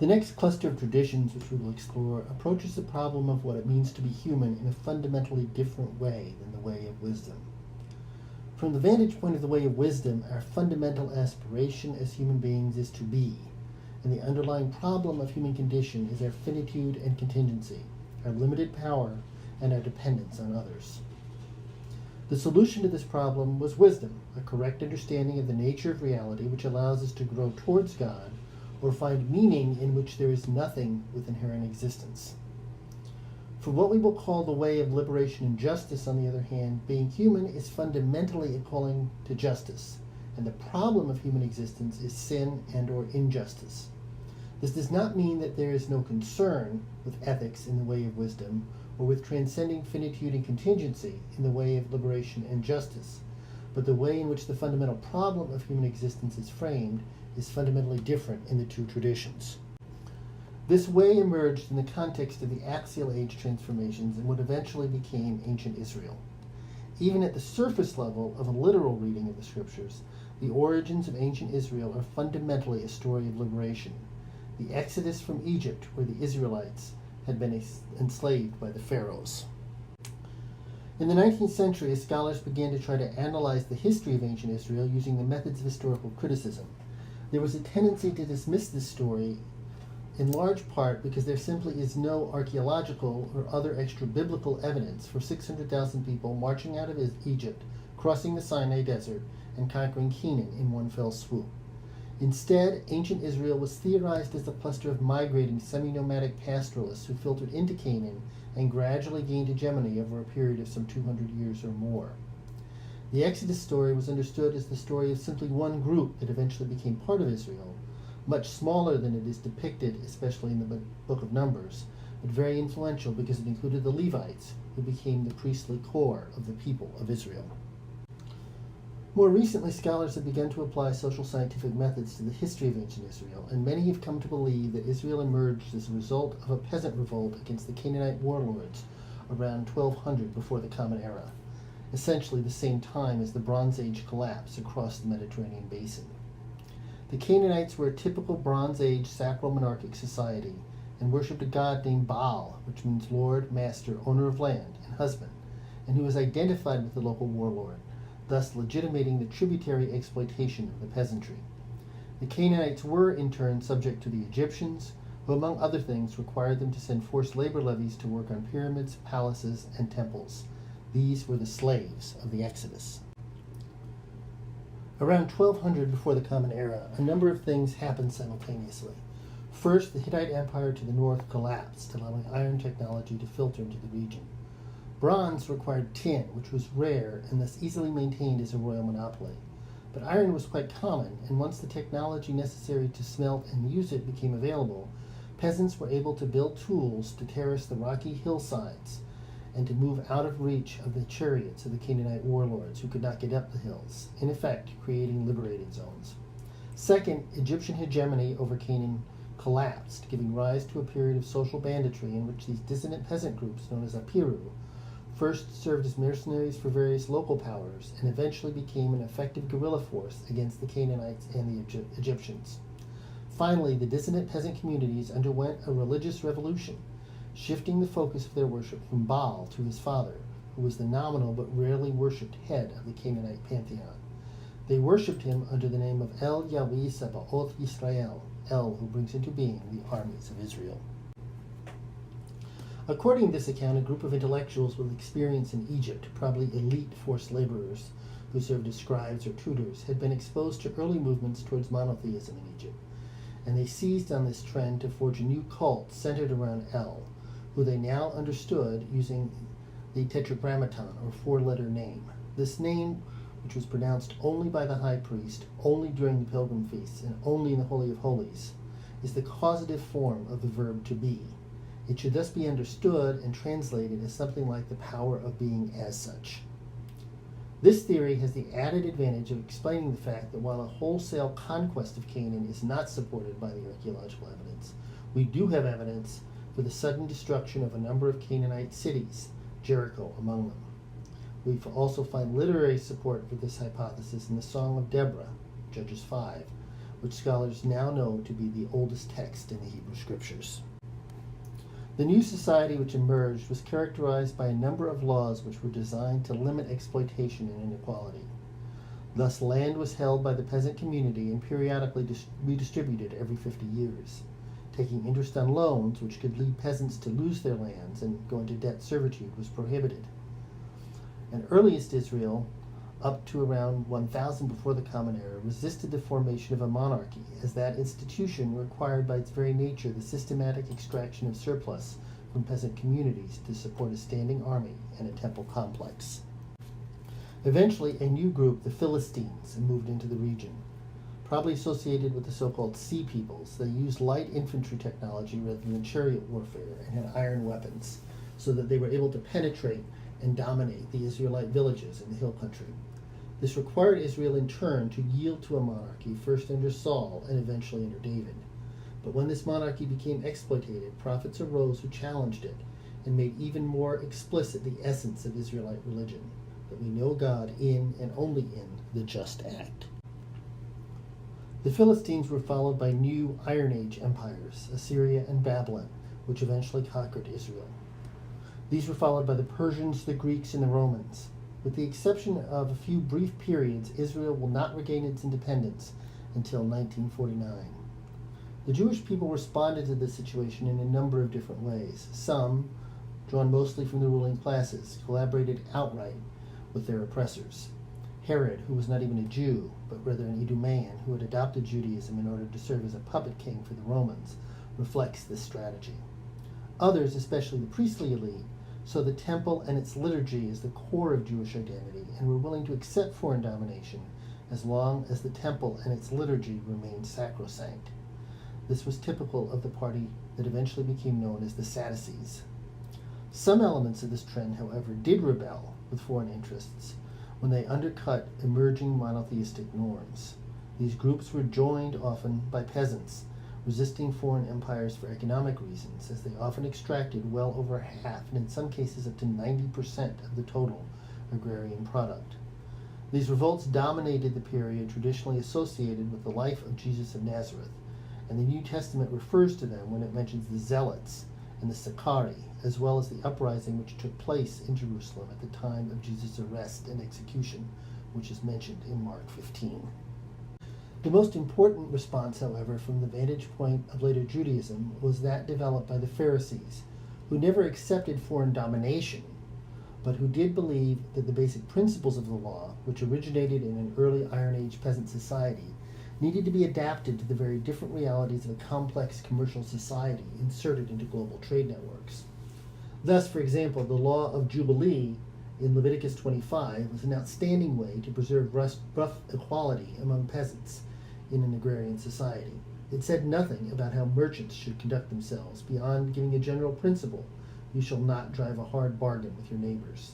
The next cluster of traditions which we will explore approaches the problem of what it means to be human in a fundamentally different way than the way of wisdom. From the vantage point of the way of wisdom, our fundamental aspiration as human beings is to be, and the underlying problem of human condition is our finitude and contingency, our limited power, and our dependence on others. The solution to this problem was wisdom, a correct understanding of the nature of reality which allows us to grow towards God or find meaning in which there is nothing with inherent existence. For what we will call the way of liberation and justice, on the other hand, being human is fundamentally a calling to justice, and the problem of human existence is sin and or injustice. This does not mean that there is no concern with ethics in the way of wisdom, or with transcending finitude and contingency in the way of liberation and justice, but the way in which the fundamental problem of human existence is framed is fundamentally different in the two traditions. This way emerged in the context of the axial age transformations in what eventually became ancient Israel. Even at the surface level of a literal reading of the scriptures, the origins of ancient Israel are fundamentally a story of liberation, the exodus from Egypt, where the Israelites had been enslaved by the pharaohs. In the 19th century, scholars began to try to analyze the history of ancient Israel using the methods of historical criticism. There was a tendency to dismiss this story in large part because there simply is no archaeological or other extra-biblical evidence for 600,000 people marching out of Egypt, crossing the Sinai Desert, and conquering Canaan in one fell swoop. Instead, ancient Israel was theorized as a cluster of migrating semi-nomadic pastoralists who filtered into Canaan and gradually gained hegemony over a period of some 200 years or more. The Exodus story was understood as the story of simply one group that eventually became part of Israel, much smaller than it is depicted, especially in the Book of Numbers, but very influential because it included the Levites, who became the priestly core of the people of Israel. More recently, scholars have begun to apply social scientific methods to the history of ancient Israel, and many have come to believe that Israel emerged as a result of a peasant revolt against the Canaanite warlords around 1200 before the Common Era, essentially the same time as the Bronze Age collapse across the Mediterranean basin. The Canaanites were a typical Bronze Age sacral monarchic society and worshipped a god named Baal, which means Lord, Master, Owner of Land, and Husband, and who was identified with the local warlord, thus legitimating the tributary exploitation of the peasantry. The Canaanites were, in turn, subject to the Egyptians, who, among other things, required them to send forced labor levies to work on pyramids, palaces, and temples. These were the slaves of the Exodus. Around 1200 before the Common Era, a number of things happened simultaneously. First, the Hittite Empire to the north collapsed, allowing iron technology to filter into the region. Bronze required tin, which was rare and thus easily maintained as a royal monopoly. But iron was quite common, and once the technology necessary to smelt and use it became available, peasants were able to build tools to terrace the rocky hillsides and to move out of reach of the chariots of the Canaanite warlords who could not get up the hills, in effect creating liberated zones. Second, Egyptian hegemony over Canaan collapsed, giving rise to a period of social banditry in which these dissident peasant groups, known as Apiru, first served as mercenaries for various local powers and eventually became an effective guerrilla force against the Canaanites and the Egyptians. Finally, the dissident peasant communities underwent a religious revolution, shifting the focus of their worship from Baal to his father, who was the nominal but rarely worshipped head of the Canaanite pantheon. They worshipped him under the name of El Yahweh Sabaoth Yisrael, El, who brings into being the armies of Israel. According to this account, a group of intellectuals with experience in Egypt, probably elite forced laborers who served as scribes or tutors, had been exposed to early movements towards monotheism in Egypt, and they seized on this trend to forge a new cult centered around El, who they now understood using the Tetragrammaton, or four-letter name. This name, which was pronounced only by the high priest, only during the pilgrim feasts, and only in the Holy of Holies, is the causative form of the verb to be. It should thus be understood and translated as something like the power of being as such. This theory has the added advantage of explaining the fact that while a wholesale conquest of Canaan is not supported by the archaeological evidence, we do have evidence for the sudden destruction of a number of Canaanite cities, Jericho among them. We also find literary support for this hypothesis in the Song of Deborah, Judges 5, which scholars now know to be the oldest text in the Hebrew Scriptures. The new society which emerged was characterized by a number of laws which were designed to limit exploitation and inequality. Thus, land was held by the peasant community and periodically redistributed every 50 years. Taking interest on loans, which could lead peasants to lose their lands and go into debt servitude, was prohibited. And earliest Israel, up to around 1000 before the Common Era, resisted the formation of a monarchy, as that institution required by its very nature the systematic extraction of surplus from peasant communities to support a standing army and a temple complex. Eventually, a new group, the Philistines, moved into the region, probably associated with the so-called Sea Peoples. They used light infantry technology rather than chariot warfare and had iron weapons, so that they were able to penetrate and dominate the Israelite villages in the hill country. This required Israel in turn to yield to a monarchy, first under Saul and eventually under David. But when this monarchy became exploited, prophets arose who challenged it and made even more explicit the essence of Israelite religion, that we know God in and only in the just act. The Philistines were followed by new Iron Age empires, Assyria and Babylon, which eventually conquered Israel. These were followed by the Persians, the Greeks, and the Romans. With the exception of a few brief periods, Israel will not regain its independence until 1949. The Jewish people responded to this situation in a number of different ways. Some, drawn mostly from the ruling classes, collaborated outright with their oppressors. Herod, who was not even a Jew, but rather an Idumean who had adopted Judaism in order to serve as a puppet king for the Romans, reflects this strategy. Others, especially the priestly elite, saw the temple and its liturgy as the core of Jewish identity and were willing to accept foreign domination as long as the temple and its liturgy remained sacrosanct. This was typical of the party that eventually became known as the Sadducees. Some elements of this trend, however, did rebel with foreign interests when they undercut emerging monotheistic norms. These groups were joined often by peasants, resisting foreign empires for economic reasons, as they often extracted well over half, and in some cases up to 90% of the total agrarian product. These revolts dominated the period traditionally associated with the life of Jesus of Nazareth, and the New Testament refers to them when it mentions the Zealots and the Sicarii, as well as the uprising which took place in Jerusalem at the time of Jesus' arrest and execution, which is mentioned in Mark 15. The most important response, however, from the vantage point of later Judaism was that developed by the Pharisees, who never accepted foreign domination, but who did believe that the basic principles of the law, which originated in an early Iron Age peasant society, needed to be adapted to the very different realities of a complex commercial society inserted into global trade networks. Thus, for example, the law of Jubilee in Leviticus 25 was an outstanding way to preserve rough equality among peasants in an agrarian society. It said nothing about how merchants should conduct themselves beyond giving a general principle: you shall not drive a hard bargain with your neighbors.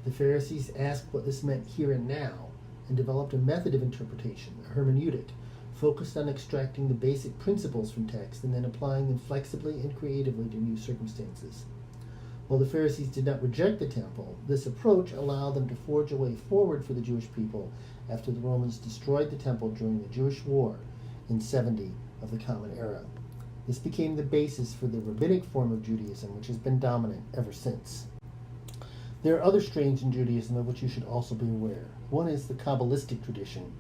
The Pharisees asked what this meant here and now and developed a method of interpretation, a hermeneutic, focused on extracting the basic principles from text and then applying them flexibly and creatively to new circumstances. While the Pharisees did not reject the temple, this approach allowed them to forge a way forward for the Jewish people after the Romans destroyed the temple during the Jewish War in 70 of the Common Era. This became the basis for the rabbinic form of Judaism, which has been dominant ever since. There are other strains in Judaism of which you should also be aware. One is the Kabbalistic tradition,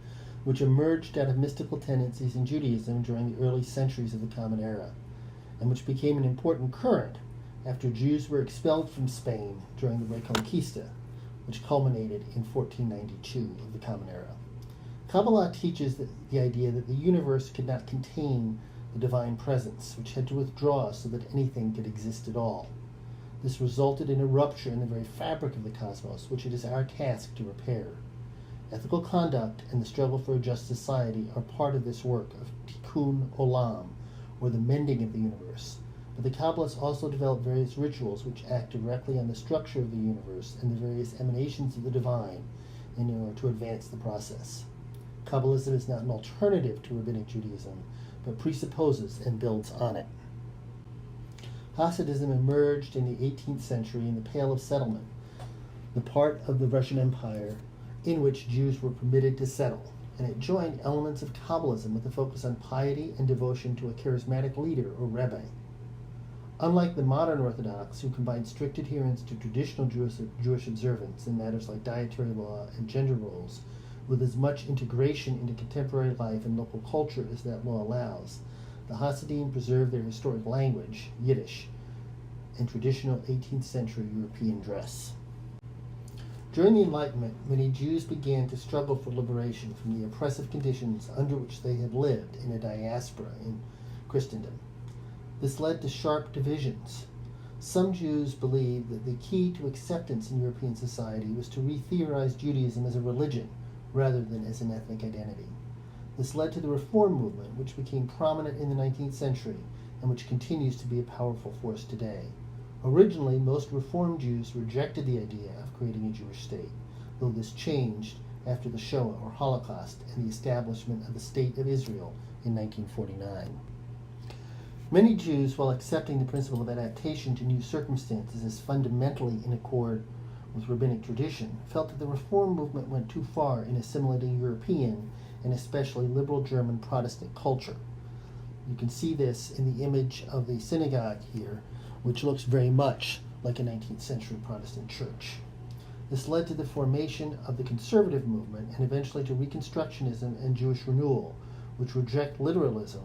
which emerged out of mystical tendencies in Judaism during the early centuries of the Common Era, and which became an important current after Jews were expelled from Spain during the Reconquista, which culminated in 1492 of the Common Era. Kabbalah teaches the idea that the universe could not contain the divine presence, which had to withdraw so that anything could exist at all. This resulted in a rupture in the very fabric of the cosmos, which it is our task to repair. Ethical conduct and the struggle for a just society are part of this work of tikkun olam, or the mending of the universe. But the Kabbalists also developed various rituals which act directly on the structure of the universe and the various emanations of the divine in order to advance the process. Kabbalism is not an alternative to Rabbinic Judaism, but presupposes and builds on it. Hasidism emerged in the 18th century in the Pale of Settlement, the part of the Russian Empire in which Jews were permitted to settle, and it joined elements of Kabbalism with a focus on piety and devotion to a charismatic leader or rebbe. Unlike the modern Orthodox, who combine strict adherence to traditional Jewish observance in matters like dietary law and gender roles, with as much integration into contemporary life and local culture as that law allows, the Hasidim preserve their historic language, Yiddish, and traditional 18th century European dress. During the Enlightenment, many Jews began to struggle for liberation from the oppressive conditions under which they had lived in a diaspora in Christendom. This led to sharp divisions. Some Jews believed that the key to acceptance in European society was to re-theorize Judaism as a religion rather than as an ethnic identity. This led to the Reform movement, which became prominent in the 19th century and which continues to be a powerful force today. Originally, most Reform Jews rejected the idea of creating a Jewish state, though this changed after the Shoah or Holocaust and the establishment of the State of Israel in 1949. Many Jews, while accepting the principle of adaptation to new circumstances as fundamentally in accord with rabbinic tradition, felt that the Reform movement went too far in assimilating European and especially liberal German Protestant culture. You can see this in the image of the synagogue here, which looks very much like a 19th century Protestant church. This led to the formation of the conservative movement and eventually to Reconstructionism and Jewish renewal, which reject literalism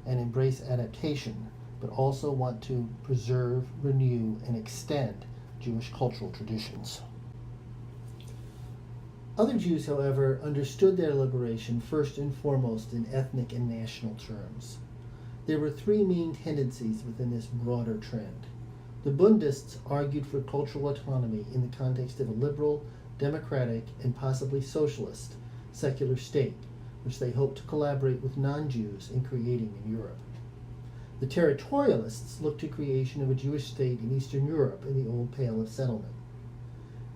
and embrace adaptation, but also want to preserve, renew, and extend Jewish cultural traditions. Other Jews, however, understood their liberation first and foremost in ethnic and national terms. There were three main tendencies within this broader trend. The Bundists argued for cultural autonomy in the context of a liberal, democratic, and possibly socialist secular state, which they hoped to collaborate with non-Jews in creating in Europe. The territorialists looked to creation of a Jewish state in Eastern Europe in the Old Pale of Settlement.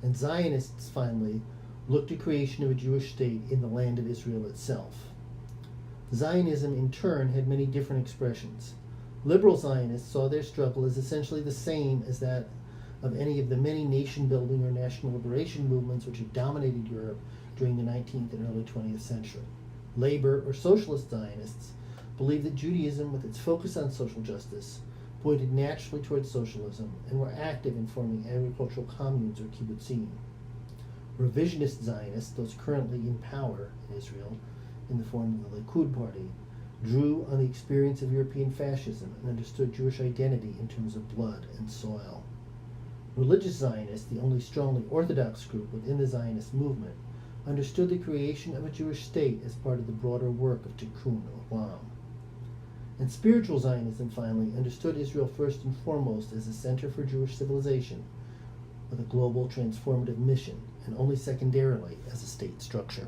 And Zionists, finally, looked to creation of a Jewish state in the land of Israel itself. Zionism, in turn, had many different expressions. Liberal Zionists saw their struggle as essentially the same as that of any of the many nation-building or national liberation movements which had dominated Europe during the 19th and early 20th century. Labor or socialist Zionists believed that Judaism, with its focus on social justice, pointed naturally towards socialism and were active in forming agricultural communes or kibbutzim. Revisionist Zionists, those currently in power in Israel, in the form of the Likud party, drew on the experience of European fascism and understood Jewish identity in terms of blood and soil. Religious Zionists, the only strongly Orthodox group within the Zionist movement, understood the creation of a Jewish state as part of the broader work of Tikkun Olam. And spiritual Zionism, finally, understood Israel first and foremost as a center for Jewish civilization with a global transformative mission, and only secondarily as a state structure.